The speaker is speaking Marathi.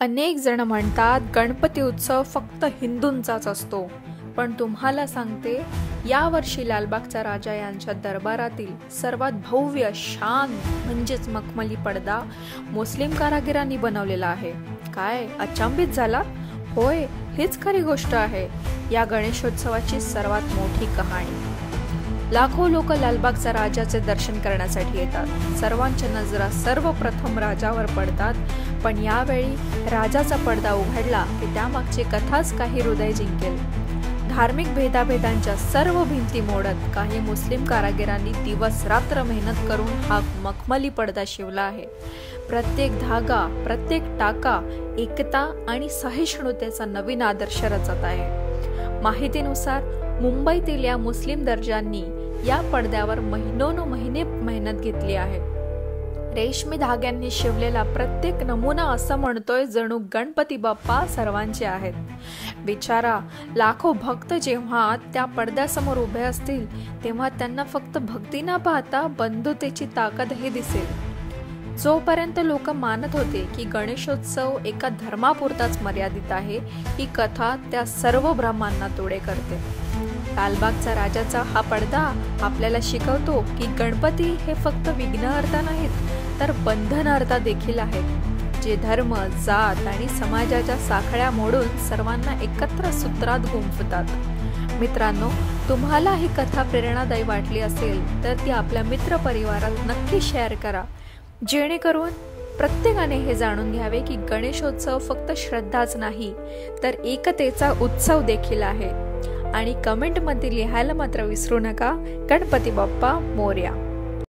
अनेक जण म्हणतात गणपती उत्सव फक्त हिंदूंचाच असतो, पण तुम्हाला सांगते, यावर्षी लालबागचा राजा यांच्या दरबारातील सर्वात भव्य शान म्हणजेच मखमली पडदा मुस्लिम कारागिरांनी बनवलेला आहे. काय अचंबित झाला? होय, हीच खरी गोष्ट आहे या गणेशोत्सवाची सर्वात मोठी कहाणी. लाखो लोक लालबागचा राजाचे दर्शन करण्यासाठी येतात. सर्वांच्या नजरा सर्वप्रथम राजावर पडतात, पण यावेळी राजाचा पडदा उघडला की त्यामागची कथाच काही हृदय जिंकेल. धार्मिक भेदाभेदांच्या सर्व भिंती मोडत काही मुस्लिम कारागिरांनी दिवस रात्र मेहनत करून हा मखमली पडदा शिवला आहे. प्रत्येक धागा, प्रत्येक टाका एकता आणि सहिष्णुतेचा नवीन आदर्श रचत आहे. माहितीनुसार मुंबईतील या मुस्लिम दर्जांनी या पडद्यावर महिने मेहनत घेतली आहे. रेशमी धाग्यांनी शिवलेला प्रत्येक नमुना असं म्हणतोय जणू गणपती बाप्पा सर्वांचे आहेत. बिचारा लाखो भक्त जेव्हा त्या पडद्यासमोर उभे असतील तेव्हा त्यांना फक्त भक्ती न पाहता बंधुतेची ताकदही दिसेल. जोपर्यंत लोक मानत होते की गणेशोत्सव एका धर्मापुरताच मर्यादित आहे, ही कथा त्या सर्व भ्रमांना तोडे करते. लालबागचा राजाचा हा पडदा आपल्याला शिकवतो की गणपती हे फक्त विघ्नहर्ता नाहीत, तर बंधनहर्ता देखील आहेत, जे धर्म, जात आणि समाजाच्या साखळ्या मोडून सर्वांना एकत्र सूत्रात गुंफतात. मित्रांनो, तुम्हाला ही कथा प्रेरणादायी वाटली असेल तर ती आपल्या मित्रपरिवारात नक्की शेअर करा, जेणेकरून प्रत्येकाने हे जाणून घ्यावे की गणेशोत्सव फक्त श्रद्धाच नाही, तर एकतेचा उत्सव देखील आहे. आणि कमेंटमध्ये लिहायला मात्र विसरू नका, गणपती बाप्पा मोरया.